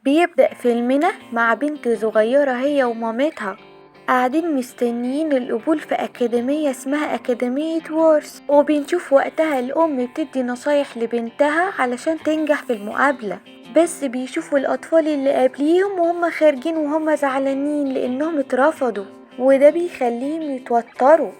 بيبدأ فيلمنا مع بنت صغيرة هي ومامتها قاعدين مستنيين القبول في أكاديمية اسمها أكاديمية وورث، وبنشوف وقتها الأم بتدي نصايح لبنتها علشان تنجح في المقابلة. بس بيشوفوا الأطفال اللي قبليهم وهم خارجين وهم زعلانين لأنهم اترفضوا، وده بيخليهم يتوتروا.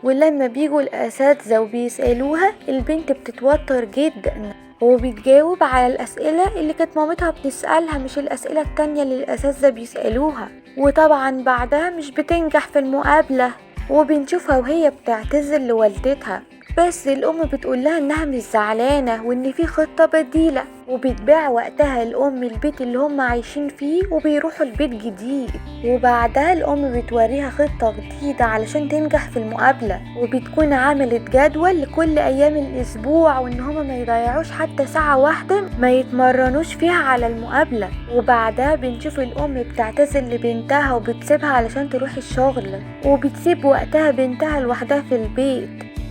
ولما بيجوا الأساتذة وبيسألوها البنت بتتوتر جدا وبتجاوب على الأسئلة اللي كانت مامتها بتسألها، مش الأسئلة التانية اللي الأساتذة بيسألوها. وطبعا بعدها مش بتنجح في المقابلة، وبنشوفها وهي بتعتذر لوالدتها، بس الأم بتقولها إنها مش زعلانة وإن في خطة بديلة. وبتبيع وقتها الأم البيت اللي هم عايشين فيه وبيروحوا البيت جديد، وبعدها الأم بتوريها خطة جديدة علشان تنجح في المقابلة، وبتكون عملت جدول لكل أيام الأسبوع وإن هما ما يضيعوش حتى ساعة واحدة ما يتمرنوش فيها على المقابلة. وبعدها بنشوف الأم بتعتذر لبنتها وبتسيبها علشان تروح الشغل، وبتسيب وقتها بنتها لوحدها في البيت.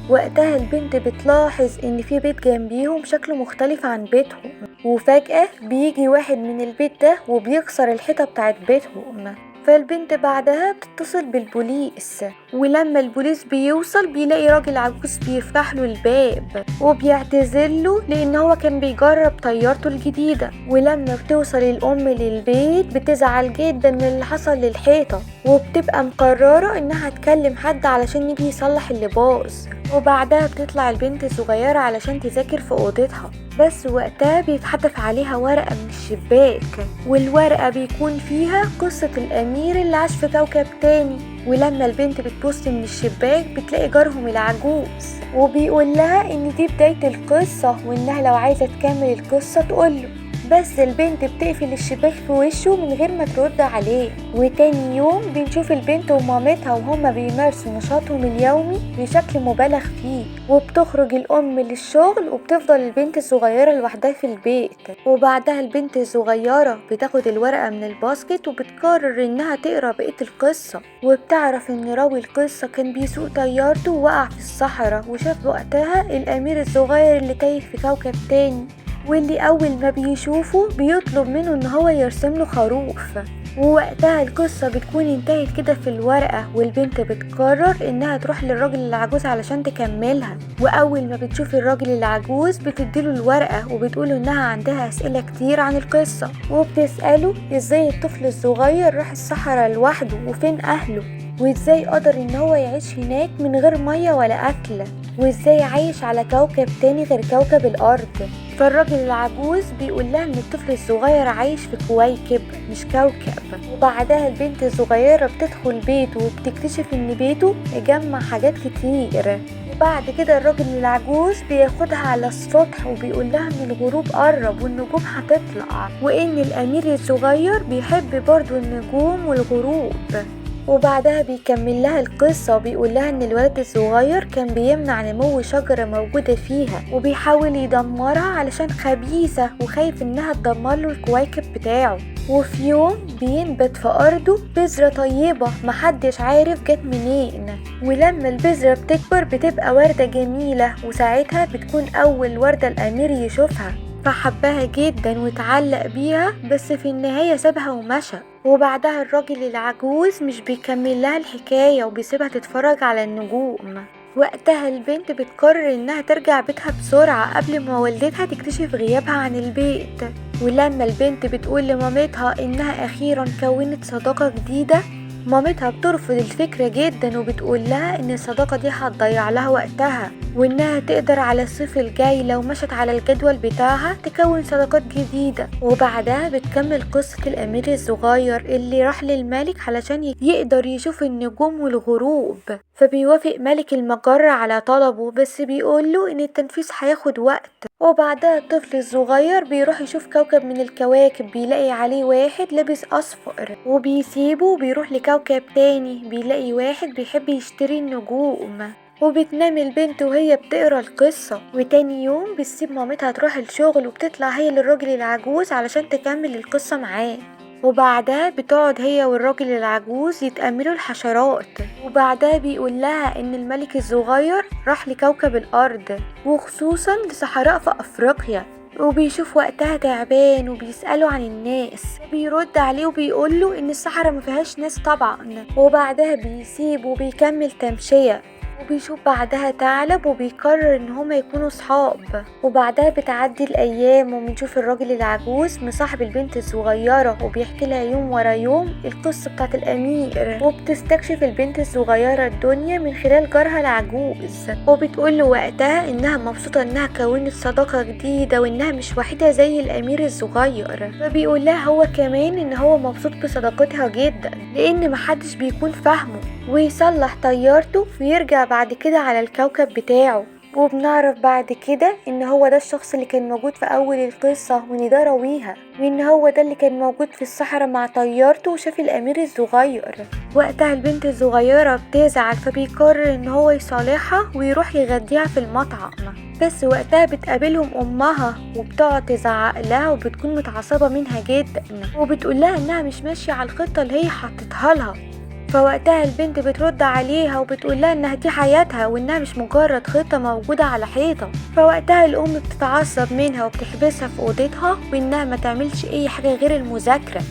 وقتها البنت بتلاحظ ان في بيت جنبيهم شكله مختلف عن بيتهم، وفجأة بيجي واحد من البيت ده وبيكسر الحيطة بتاعت بيتهم. فالبنت بعدها بتتصل بالبوليس، ولما البوليس بيوصل بيلاقي راجل عجوز بيفتح له الباب وبيعتذر له لان هو كان بيجرب طيارته الجديدة. ولما بتوصل الام للبيت بتزعل جدا من اللي حصل للحيطة، وبتبقى مقررة انها تكلم حد علشان يجي يصلح اللي باظ. وبعدها بتطلع البنت الصغيرة علشان تذاكر في اوضتها، بس وقتها بيتحدف عليها ورقة من الشباك، والورقة بيكون فيها قصة الأمير اللي عاش في كوكب تاني. ولما البنت بتبص من الشباك بتلاقي جارهم العجوز وبيقول لها ان دي بداية القصة وانها لو عايزة تكمل القصة تقوله، بس البنت بتقفل الشباك في وشه من غير ما ترد عليه. وتاني يوم بنشوف البنت ومامتها وهما بيمارسوا نشاطهم اليومي بشكل مبالغ فيه، وبتخرج الأم للشغل وبتفضل البنت الصغيرة لوحدها في البيت. وبعدها البنت الصغيرة بتاخد الورقة من الباسكت وبتقرر انها تقرأ بقية القصة، وبتعرف ان راوي القصة كان بيسوق طيارته ووقع في الصحراء وشاف وقتها الأمير الصغير اللي تايه في كوكب تاني، واللي أول ما بيشوفه بيطلب منه ان هو يرسم له خروف. ووقتها القصة بتكون انتهت كده في الورقة، والبنت بتقرر انها تروح للراجل العجوز علشان تكملها. واول ما بتشوف الراجل العجوز بتديله الورقة وبتقوله انها عندها اسئلة كتير عن القصة، وبتسأله ازاي الطفل الصغير راح الصحراء لوحده وفين اهله، وازاي قدر ان هو يعيش هناك من غير مية ولا اكل، وازاي عايش على كوكب تاني غير كوكب الارض. فالراجل العجوز بيقول لها ان الطفل الصغير عايش في كويكب مش كوكب. وبعدها البنت الصغيرة بتدخل بيته وبتكتشف ان بيته مجمع حاجات كتير. وبعد كده الراجل العجوز بياخدها على السطح وبيقول لها ان الغروب قرب والنجوم هتطلع، وان الامير الصغير بيحب برضو النجوم والغروب. وبعدها بيكمل لها القصة وبيقول لها ان الولد الصغير كان بيمنع نمو شجرة موجودة فيها وبيحاول يدمرها علشان خبيثة وخايف انها تدمر له الكويكب بتاعه. وفي يوم بينبت في ارضه بذرة طيبة محدش عارف جت منين، ولما البذرة بتكبر بتبقى وردة جميلة، وساعتها بتكون اول وردة الامير يشوفها، فحبها جدا وتعلق بيها، بس في النهاية سابها ومشى. وبعدها الراجل العجوز مش بيكمل لها الحكاية وبيسيبها تتفرج على النجوم. وقتها البنت بتقرر انها ترجع بيتها بسرعة قبل ما والدتها تكتشف غيابها عن البيت. ولما البنت بتقول لمامتها انها اخيرا كونت صداقة جديدة، مامتها بترفض الفكرة جدا وبتقول لها ان الصداقة دي هتضيع لها وقتها، وانها تقدر على الصيف الجاي لو مشت على الجدول بتاعها تكون صداقات جديدة. وبعدها بتكمل قصة الامير الصغير اللي راح للملك علشان يقدر يشوف النجوم والغروب، فبيوافق ملك المجرة على طلبه، بس بيقوله ان التنفيذ هياخد وقت. وبعدها الطفل الصغير بيروح يشوف كوكب من الكواكب بيلاقي عليه واحد لابس اصفر، وبيسيبه وبيروح لكوكب تاني بيلاقي واحد بيحب يشتري النجوم. وبتنام البنت وهي بتقرا القصة، وتاني يوم بتسيب مامتها تروح الشغل وبتطلع هي للراجل العجوز علشان تكمل القصة معاه. وبعدها بتقعد هي والراجل العجوز يتأملوا الحشرات، وبعدها بيقول لها ان الملك الصغير راح لكوكب الارض وخصوصا لصحراء في افريقيا، وبيشوف وقتها تعبان وبيسأله عن الناس، بيرد عليه وبيقوله ان الصحراء ما فيهاش ناس طبعا، وبعدها بيسيب وبيكمل تمشية. وبيشوف بعدها ثعلب وبيقرر ان هما يكونوا صحاب. وبعدها بتعدي الايام وبنشوف الراجل العجوز مصاحب البنت الصغيرة وبيحكي لها يوم ورا يوم القصة بتاعت الامير. وبتستكشف البنت الصغيرة الدنيا من خلال جارها العجوز، وبتقوله وقتها انها مبسوطة انها كونت صداقة جديدة وانها مش وحيدة زي الامير الصغير. فبيقول لها هو كمان ان هو مبسوط بصداقتها جدا لان محدش بيكون فاهمه، ويصلح طيارته ويرجع بعد كده على الكوكب بتاعه. وبنعرف بعد كده ان هو ده الشخص اللي كان موجود في اول القصة وان ده راويها، وان هو ده اللي كان موجود في الصحراء مع طيارته وشاف الامير الصغير. وقتها البنت الصغيرة بتزعل فبيقرر ان هو يصالحها ويروح يغديها في المطعم. بس وقتها بتقابلهم امها وبتقعد تزعق لها وبتكون متعصبة منها جدا، وبتقول لها انها مش ماشية على الخطة اللي هي حطتها لها. فوقتها البنت بترد عليها وبتقول لها انها دي حياتها وانها مش مجرد خطة موجودة على حيطة. فوقتها الام بتتعصب منها وبتحبسها في اوضتها وانها ما تعملش اي حاجة غير المذاكرة.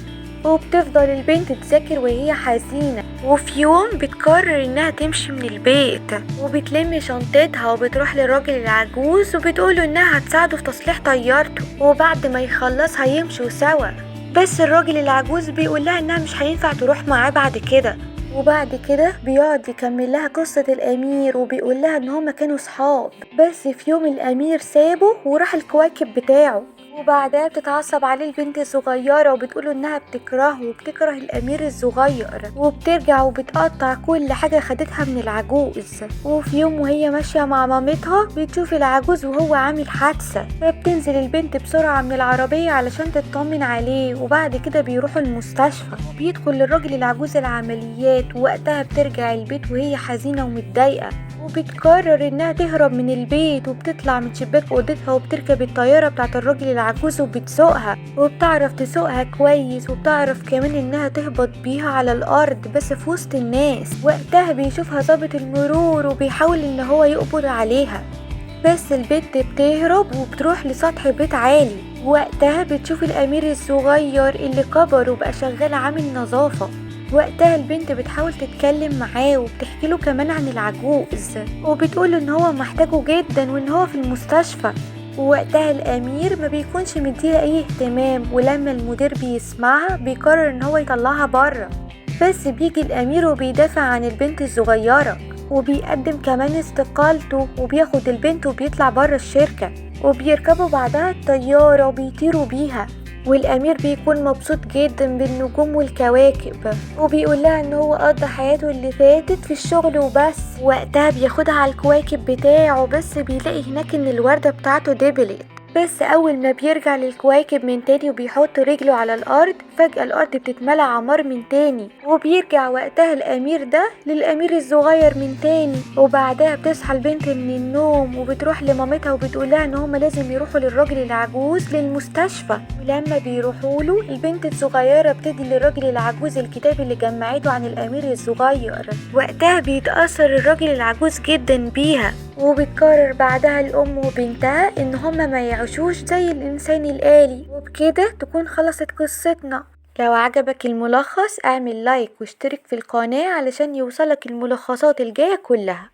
وبتفضل البنت تذاكر وهي حزينة. وفي يوم بتقرر انها تمشي من البيت وبتلم شنطتها وبتروح للراجل العجوز وبتقوله انها هتساعده في تصليح طيارته، وبعد ما يخلص هيمشوا سوا. بس الراجل العجوز بيقول لها انها مش هينفع تروح معاه بعد كده. وبعد كده بيقعد يكمل لها قصة الامير وبيقول لها ان هما كانوا صحاب، بس في يوم الامير سابه وراح الكواكب بتاعه. وبعدها بتتعصب عليه البنت الصغيرة وبتقوله انها بتكرهه وبتكره الامير الصغير، وبترجع وبتقطع كل حاجة خدتها من العجوز. وفي يوم وهي ماشية مع مامتها بتشوف العجوز وهو عامل حادثة، فبتنزل البنت بسرعة من العربية علشان تطمن عليه. وبعد كده بيروحوا المستشفى وبيدخل الراجل العجوز العمليات. ووقتها بترجع البيت وهي حزينة ومتضايقة، وبتقرر انها تهرب من البيت وبتطلع من شباك اوضتها وبتركب الطيارة بتاعت الراجل العجوز وبتسوقها، وبتعرف تسوقها كويس، وبتعرف كمان انها تهبط بيها على الارض بس في وسط الناس. وقتها بيشوفها ضابط المرور وبيحاول ان هو يقبض عليها، بس البنت بتهرب وبتروح لسطح بيت عالي. وقتها بتشوف الامير الصغير اللي كبر وبقى شغال عامل نظافة. وقتها البنت بتحاول تتكلم معاه وبتحكي له كمان عن العجوز وبتقوله ان هو محتاجه جدا وان هو في المستشفى. ووقتها الامير ما بيكونش مديها اي اهتمام، ولما المدير بيسمعها بيقرر ان هو يطلعها بره. بس بيجي الامير وبيدافع عن البنت الصغيرة وبيقدم كمان استقالته وبياخد البنت وبيطلع بره الشركة، وبيركبوا بعدها الطيارة وبيطيروا بيها. والامير بيكون مبسوط جدا بالنجوم والكواكب وبيقول لها ان هو قضى حياته اللي فاتت في الشغل وبس. وقتها بياخدها على الكواكب بتاعه بس بيلاقي هناك ان الوردة بتاعته دبلت. بس اول ما بيرجع للكواكب من تاني وبيحط رجله على الارض فجأة الارض بتتملى عمار من تاني، وبيرجع وقتها الامير ده للامير الصغير من تاني. وبعدها بتصحى البنت من النوم وبتروح لمامتها وبتقولها ان هما لازم يروحوا للراجل العجوز للمستشفى. ولما بيروحوا له البنت الصغيرة بتدي للراجل العجوز الكتاب اللي جمعته عن الامير الصغير. وقتها بيتأثر الراجل العجوز جدا بيها، وبتقرر بعدها الأم وبنتها إن هما ما يعيشوش زي الإنسان الآلي. وبكده تكون خلصت قصتنا. لو عجبك الملخص اعمل لايك واشترك في القناة علشان يوصلك الملخصات الجاية كلها.